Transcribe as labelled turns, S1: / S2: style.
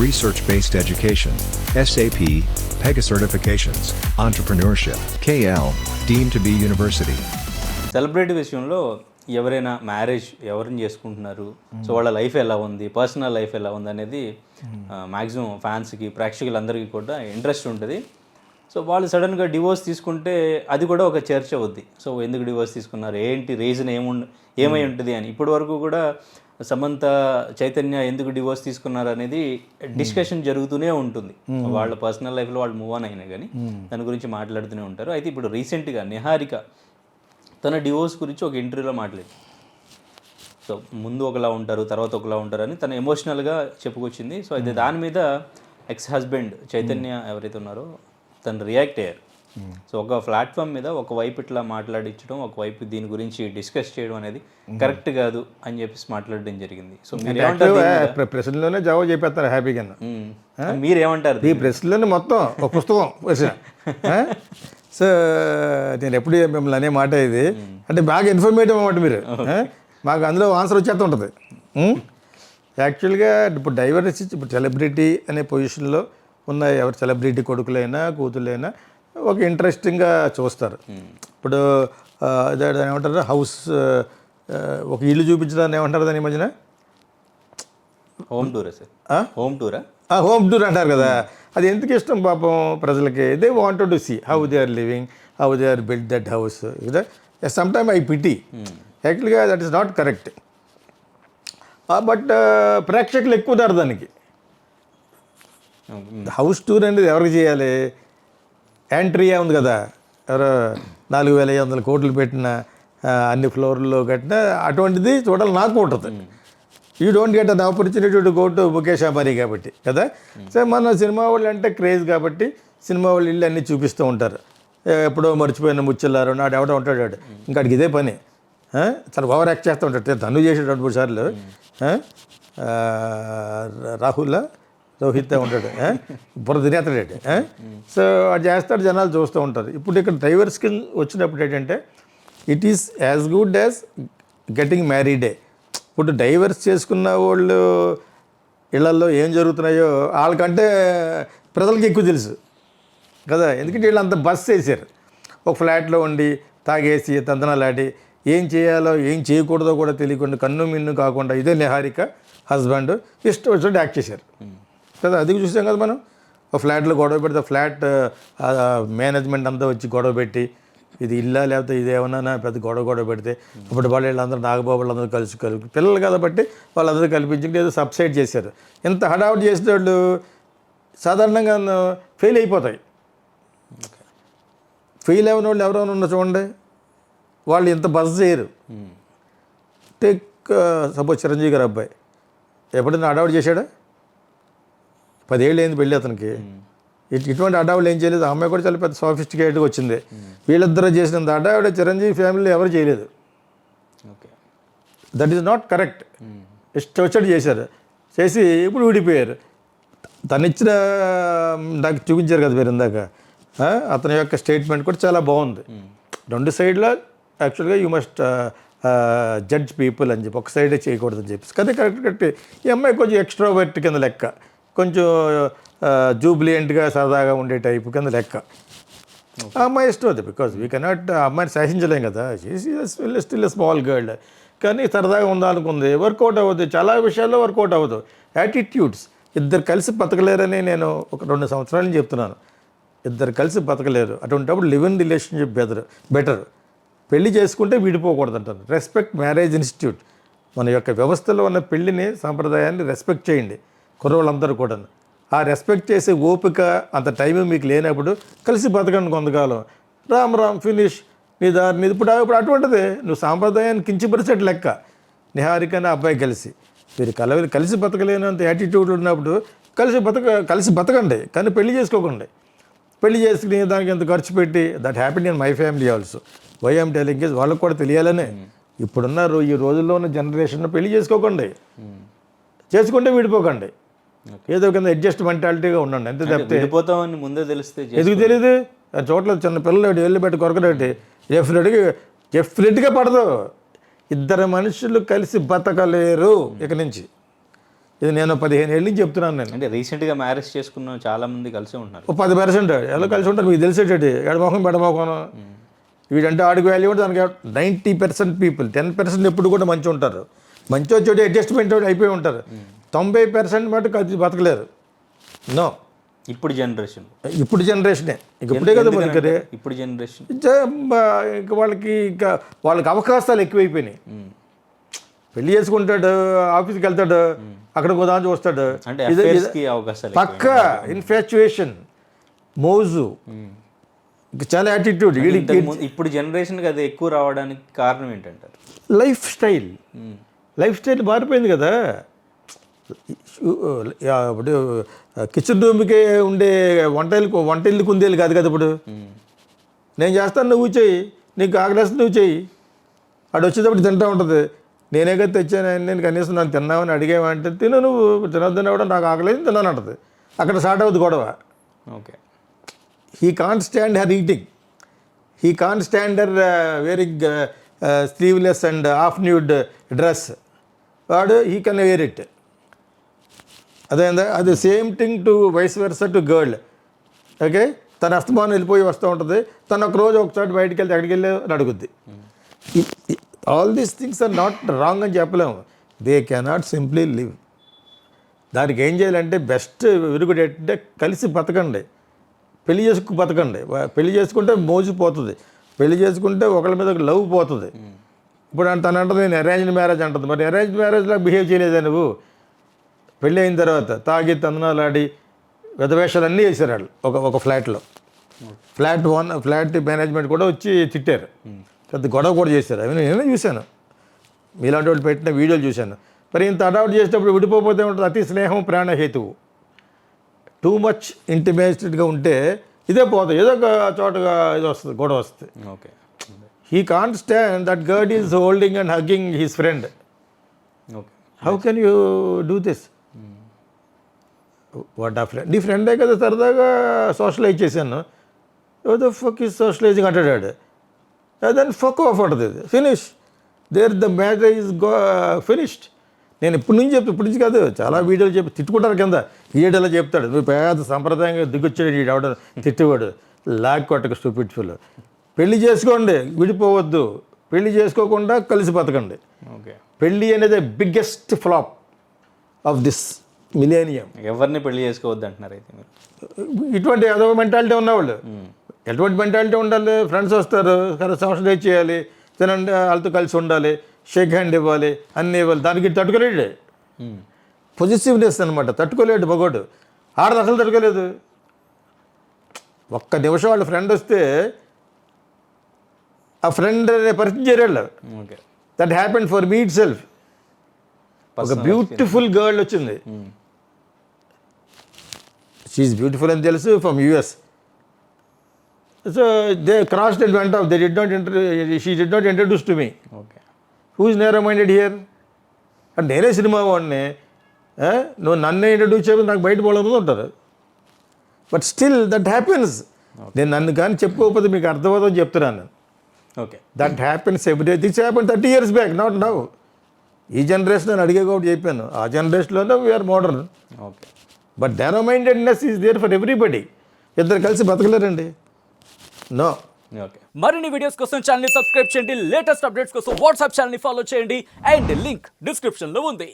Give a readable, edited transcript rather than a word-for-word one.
S1: research-based education, SAP, PEGA certifications, entrepreneurship, KL, deemed to be university.
S2: Celebrity విషయంలో ఎవరైనా marriage ఎవరిని చేసుకుంటున్నారు, so వాళ్ళ లైఫ్ ఎలా ఉంది, పర్సనల్ లైఫ్ ఎలా ఉంది అనేది మ్యాక్సిమం ఫ్యాన్స్కి ప్రేక్షకులందరికీ కూడా ఇంట్రెస్ట్ ఉంటుంది. సో వాళ్ళు సడన్గా డివోర్స్ తీసుకుంటే అది కూడా ఒక చర్చ అవుద్ది. సో ఎందుకు డివోర్స్ తీసుకున్నారు, ఏంటి రీజన్ ఏమై ఉంటుంది అని. ఇప్పటి వరకు కూడా సమంత చైతన్య ఎందుకు డివోర్స్ తీసుకున్నారు అనేది డిస్కషన్ జరుగుతూనే ఉంటుంది. వాళ్ళ పర్సనల్ లైఫ్లో వాళ్ళు మూవ్ ఆన్ అయినా కానీ దాని గురించి మాట్లాడుతూనే ఉంటారు. అయితే ఇప్పుడు రీసెంట్గా నిహారిక తన డివోర్స్ గురించి ఒక ఇంటర్వ్యూలో మాట్లాడింది. సో ముందు ఒకలా ఉంటారు, తర్వాత ఒకలా ఉంటారు అని తను ఎమోషనల్గా చెప్పుకొచ్చింది. సో అయితే దాని మీద ఎక్స్ హస్బెండ్ చైతన్య ఎవరైతే ఉన్నారో తను రియాక్ట్ అయ్యారు. సో ఒక ప్లాట్ఫామ్ మీద ఒకవైపు ఇట్లా మాట్లాడించడం, ఒకవైపు దీని గురించి డిస్కస్ చేయడం అనేది కరెక్ట్ కాదు అని చెప్పేసి మాట్లాడడం జరిగింది. సో మీరు
S3: ప్రశ్నలోనే జవాబు చెప్పేస్తారు హ్యాపీగా.
S2: మీరేమంటారు?
S3: ఈ ప్రశ్నలోనే మొత్తం ఒక పుస్తకం. సో నేను ఎప్పుడు మిమ్మల్ని అనే మాట ఇది అంటే బాగా ఇన్ఫర్మేటివ్ అన్నమాట మీరు. మాకు అందులో ఆన్సర్ వచ్చేస్తూ ఉంటుంది. యాక్చువల్గా ఇప్పుడు డైవర్సిటీ, ఇప్పుడు సెలబ్రిటీ అనే పొజిషన్లో ఉన్న ఎవరు సెలబ్రిటీ కొడుకులైనా కూతుళ్ళైనా ఒక ఇంట్రెస్టింగ్గా చూస్తారు. ఇప్పుడు దాన్ని ఏమంటారు, హౌస్ ఒక ఇల్లు చూపించడాన్ని ఏమంటారు దాని మధ్యన
S2: హోమ్ టూరా సార్? హోమ్ టూరా?
S3: హోమ్ టూర్ అంటారు కదా. అది ఎందుకు ఇష్టం పాపం ప్రజలకి. They wanted to see how they are living, how they are build that house. Some time I pity. యాక్చువల్గా that is not correct. But ప్రేక్షకులు ఎక్కువ ఉన్నారు దానికి. హౌస్ టూర్ అనేది ఎవరికి చేయాలి? యాంట్రియా ఉంది కదా, ఎవరో 4,500 కోట్లు పెట్టిన అన్ని ఫ్లోర్లో కట్టిన అటువంటిది చూడాలి నాకు ఉంటుంది. You don't get an opportunity to go to Mukesh Ambani కాబట్టి కదా. సో మన సినిమా వాళ్ళు అంటే క్రేజ్ కాబట్టి సినిమా వాళ్ళు ఇల్లు అన్నీ చూపిస్తూ ఉంటారు. ఎప్పుడో మర్చిపోయిన ముచ్చల్లారు నాడు ఎవడో ఉంటాడు, ఇంకాడికి ఇదే పని. చాలా ఓవర్ యాక్ట్ చేస్తూ ఉంటాడు. తను చేసాడు 2-3 సార్లు. రోహిత్ ఉంటాడు, బుర్ర తినేస్తాడు. సో అది చేస్తాడు, జనాలు చూస్తూ ఉంటారు. ఇప్పుడు ఇక్కడ డైవర్స్కి వచ్చినప్పుడు ఏంటంటే it is as good as getting married. ఇప్పుడు డైవర్స్ చేసుకున్న వాళ్ళు ఇళ్లల్లో ఏం జరుగుతున్నాయో వాళ్ళకంటే ప్రజలకి ఎక్కువ తెలుసు కదా. ఎందుకంటే వీళ్ళు అంత బస్ చేశారు. ఒక ఫ్లాట్లో ఉండి తాగేసి తందనాలాడి ఏం చేయాలో ఏం చేయకూడదో కూడా తెలియకుండా కన్ను మిన్ను కాకుండా ఇదే నిహారిక హస్బెండ్ ఇష్టం వచ్చినట్టు యాక్ట్ చేశారు కదా. అది చూసాం కదా మనం. ఒక ఫ్లాట్లో గొడవ పెడితే ఫ్లాట్ మేనేజ్మెంట్ అంతా వచ్చి గొడవ పెట్టి ఇది ఇల్లా లేకపోతే ఇదేమన్నా పెద్ద గొడవ పెడితే అప్పుడు వీళ్ళందరూ నాగబాబు వాళ్ళందరూ కలిసి పిల్లలు కాబట్టి వాళ్ళందరూ కల్పించి ఏదో సబ్సైడ్ చేశారు. ఎంత హడావుట్ చేసిన వాళ్ళు సాధారణంగా ఫెయిల్ అయిపోతాయి. ఫెయిల్ అయిన వాళ్ళు ఎవరైనా ఉన్నా చూడండి, వాళ్ళు ఇంత బజ్ చేయరు. టేక్ సపోజ్ చిరంజీవి గారు అబ్బాయి ఎప్పుడైనా హడావుట్ చేశాడా? 10 ఏళ్ళు అయింది పెళ్ళి అతనికి. ఇటువంటి అడావులు ఏం చేయలేదు. ఆ అమ్మాయి కూడా చాలా పెద్ద సోఫిస్టికేట్గా వచ్చింది. వీళ్ళిద్దరూ చేసినంత అడావిడ చిరంజీవి ఫ్యామిలీలో ఎవరు చేయలేదు. That is not correct. ఇష్టం వచ్చాడు చేశారు, చేసి ఇప్పుడు విడిపోయారు. తనిచ్చిన నాకు చూపించారు కదా మీరు ఇందాక, అతని యొక్క స్టేట్మెంట్ కూడా చాలా బాగుంది. 2 సైడ్లో యాక్చువల్గా యూ మస్ట్ జడ్జ్ పీపుల్ అని చెప్పి ఒక సైడే చేయకూడదని చెప్పేసి కదా. కరెక్ట్. ఈ అమ్మాయి కొంచెం ఎక్స్ట్రోవర్ట్ కింద లెక్క, కొంచెం జూబ్లియంట్గా సరదాగా ఉండే టైపు కింద లెక్క. ఆ అమ్మాయి ఇష్టం అది. బికాజ్ వీ కెనాట్ ఆ అమ్మాయిని శాసించలేం కదా. Still small girl. కానీ సరదాగా ఉండాలనుకుంది, వర్కౌట్ అవ్వదు. చాలా విషయాల్లో వర్కౌట్ అవ్వదు. యాటిట్యూడ్స్ ఇద్దరు కలిసి బతకలేరని నేను ఒక 2 సంవత్సరాల నుంచి చెప్తున్నాను. ఇద్దరు కలిసి బతకలేరు. అటువంటిప్పుడు లివ్ ఇన్ రిలేషన్షిప్ బెటర్. పెళ్లి చేసుకుంటే విడిపోకూడదు అంటారు. Respect marriage institute. మన యొక్క వ్యవస్థలో ఉన్న పెళ్లిని సాంప్రదాయాన్ని రెస్పెక్ట్ చేయండి కుర్రోళ్ళందరూ కూడా. ఆ రెస్పెక్ట్ చేసే ఓపిక అంత టైం మీకు లేనప్పుడు కలిసి బతకండి కొంతకాలం. రామ్ ఫినిష్ నీ దారిని. ఇప్పుడు అటువంటిదే నువ్వు సాంప్రదాయాన్ని కించిపరిచేట లెక్క. నిహారికని అబ్బాయి మీరు కలిసి బతకలేనంత యాటిట్యూడ్ ఉన్నప్పుడు కలిసి బతకండి, కానీ పెళ్లి చేసుకోకండి. పెళ్లి చేసుకుని దానికి ఎంత ఖర్చు పెట్టి that happened in my family also. Why I'm telling is వాళ్ళకు కూడా తెలియాలనే. ఇప్పుడున్న ఈ రోజుల్లో ఉన్న జనరేషన్లో పెళ్లి చేసుకోకండి, చేసుకుంటే విడిపోకండి. ఏదో కింద అడ్జస్ట్ మెంటాలిటీగా ఉండండి. ఎంత తప్పితే
S2: విడిపోతామని ముందే తెలిస్తే
S3: ఎందుకు తెలియదు? చోట్ల చిన్న పిల్లలు వెళ్ళి పెట్టి కొరకడేటి డెఫినెట్గా పడదు. 2 మనుషులు కలిసి బతకలేరు ఇక నుంచి. ఇది నేను 15 ఏళ్ళ నుంచి చెప్తున్నాను నేను.
S2: అంటే రీసెంట్గా మ్యారేజ్ చేసుకున్న చాలా మంది కలిసే ఉంటున్నారు.
S3: ఓ 10% ఎలా కలిసి ఉంటారు మీకు తెలిసేటట్టు ఎడమోహం బెడమోహం. వీడంటే ఆడికి వాల్యూ ఉంటుంది దానికి. 90% పీపుల్ 10% ఎప్పుడు కూడా మంచి ఉంటారు. మంచి వచ్చేటి అడ్జస్ట్మెంట్ అయిపోయి ఉంటారు. 90% మటు కలిసి బతకలేరు. నో,
S2: ఇప్పుడు జనరేషన్
S3: ఇప్పుడు జనరేషనే ఇంక ఇప్పుడే కదా బతకరే.
S2: ఇప్పుడు జనరేషన్
S3: ఇంకా వాళ్ళకి అవకాశాలు ఎక్కువైపోయినాయి. పెళ్లి చేసుకుంటాడు, ఆఫీస్కి వెళ్తాడు, అక్కడ గోదాం చూస్తాడు,
S2: అంటే affairs-కి అవకాశాలు
S3: పక్క ఇన్ఫాచ్యుయేషన్, మోజు, చాలా యాటిట్యూడ్.
S2: ఇప్పుడు జనరేషన్కి అది ఎక్కువ రావడానికి కారణం ఏంటంటారు?
S3: లైఫ్ స్టైల్ మారిపోయింది కదా. ఇప్పుడు కిచెన్ రూమ్కి ఉండే వంటలు కుందేలు కాదు కదా ఇప్పుడు. నేను చేస్తాను, నువ్వు చెయ్యి, నీకు ఆకలేస్తే నువ్వు చెయ్యి. అటు వచ్చేటప్పుడు తింటూ ఉంటుంది. నేనే కదా తెచ్చాను, నేను కనీసం నన్ను తిన్నామని అడిగేవంటే తిను, నువ్వు తినొద్దని కూడా నాకు ఆకలేదు తిన్నాను అంటది. అక్కడ స్టార్ట్ అవుతుంది గొడవ.
S2: Okay,
S3: he can't stand her eating, he can't stand her wearing sleeveless and half nude dress. వాడు హీ కెన్ వేర్ ఇట్. అదేందా, అది same thing to vice versa to girl. Okay, తన అస్తమానం వెళ్ళిపోయి వస్తూ ఉంటుంది. తను ఒకరోజు ఒకసారి బయటికి వెళ్తే ఎక్కడికి వెళ్ళి అడుగుద్ది. All these things are not wrong అని చెప్పలేము. They cannot simply live. దానికి ఏం చేయాలంటే బెస్ట్ విరుగుడు ఏంటంటే కలిసి బతకండి, పెళ్లి చేసుకు బతకండి. పెళ్లి చేసుకుంటే మోజు పోతుంది, పెళ్లి చేసుకుంటే ఒకళ్ళ మీద ఒక లవ్ పోతుంది. ఇప్పుడు తను అంటుంది నేను అరేంజ్డ్ మ్యారేజ్ అంటుంది. మరి అరేంజ్డ్ మ్యారేజ్లా బిహేవ్ చేయలేదా నువ్వు? పెళ్ళి అయిన తర్వాత తాగి తందనాలు ఆడి విధవేషాలన్నీ వేసారు వాళ్ళు ఒక ఫ్లాట్లో. ఫ్లాట్ మేనేజ్మెంట్ కూడా వచ్చి తిట్టారు, పెద్ద గొడవ కూడా చేశారు. అవి నేనే చూశాను, మీలాంటి వాళ్ళు పెట్టిన వీడియోలు చూశాను. మరి ఇంత అడాప్ట్ చేసేటప్పుడు విడిపోతే ఉంటుంది. అతి స్నేహం ప్రాణహేతువు. టూ మచ్ ఇంటిమేటెడ్గా ఉంటే ఇదే పోతుంది, ఏదో ఒక చోటగా ఇది వస్తుంది, గొడవ వస్తుంది.
S2: Okay,
S3: he can't stand that girl is holding and hugging his friend.
S2: Okay,
S3: how can you do this? What ఆ ఫ్రెండ్, నీ ఫ్రెండే కదా సరదాగా సోషలైజ్ చేశాను. ద ఫక్ ఈజ్ సోషలైజింగ్ అంటాడు. దెన్ ఫక్ ఆఫ్ అంటది, finish there the matter is finished. నేను ఇప్పటి నుంచి కాదు, చాలా వీడియోలు చెప్పి తిట్టుకుంటారు కింద. ఈడలా చెప్తాడు, నువ్వు పేద సంప్రదాయంగా దిగొచ్చాడు ఈ ఆవిడ తిట్టువాడు, లాగ్ కొట్టక స్టూపిడ్ ఫుల్. పెళ్లి చేసుకోండి, విడిపోవద్దు. పెళ్లి చేసుకోకుండా కలిసి బతకండి.
S2: ఓకే,
S3: పెళ్ళి అనేది biggest flop of this millennium.
S2: ఎవరిని పెళ్లి చేసుకోవద్దు అంటున్నారు అయితే మీరు?
S3: ఇటువంటి ఏదో మెంటాలిటీ ఉన్నవాళ్ళు. ఎటువంటి మెంటాలిటీ ఉండాలి? ఫ్రెండ్స్ వస్తారు, సోషలైజ్ చేయాలి, తినండి, వాళ్ళతో కలిసి ఉండాలి, షేక్ హ్యాండ్ ఇవ్వాలి, అన్నీ ఇవ్వాలి. దానికి తట్టుకోలేడు. పొజిటివ్నెస్ అనమాట, తట్టుకోలేడు మగోడు. ఆడది అసలు తట్టుకోలేదు. ఒక్క నిమిషం వాళ్ళ ఫ్రెండ్ వస్తే ఆ ఫ్రెండ్ పరిచయం చేరాళ్ళు.
S2: Okay,
S3: that happened for me itself. ఒక బ్యూటిఫుల్ గర్ల్ వచ్చింది. షీఈస్ బ్యూటిఫుల్ అని తెలుసు, from US. So they crossed and went off. They did not she did not introduce to me.
S2: Okay,
S3: who is narrow minded here? అంటే నేనే cinema వాడిని, నువ్వు నన్నే introduce చేయడం నాకు బయట పోవడం ఉంటారు. But still that happens. నేను నన్ను కానీ చెప్పుకోకపోతే మీకు అర్థమవుతుందని చెప్తున్నాను.
S2: Okay,
S3: that happens every day. This happen 30 years back, not now. ఈ జనరేషన్ నేను అడిగే కాబట్టి చెప్పాను. ఆ జనరేషన్లోనే we are modern.
S2: Okay,
S3: but narrow mindedness is there for everybody. ఇద్దరు కలిసి బతకలేరండి. నో.
S2: ఓకే.
S4: మరిన్ని వీడియోస్ కోసం ఛానల్ ని సబ్స్క్రైబ్ చేయండి. లేటెస్ట్ అప్డేట్స్ కోసం వాట్సాప్ ఛానల్ ని ఫాలో చేయండి. అండ్ లింక్ డిస్క్రిప్షన్ లో ఉంది.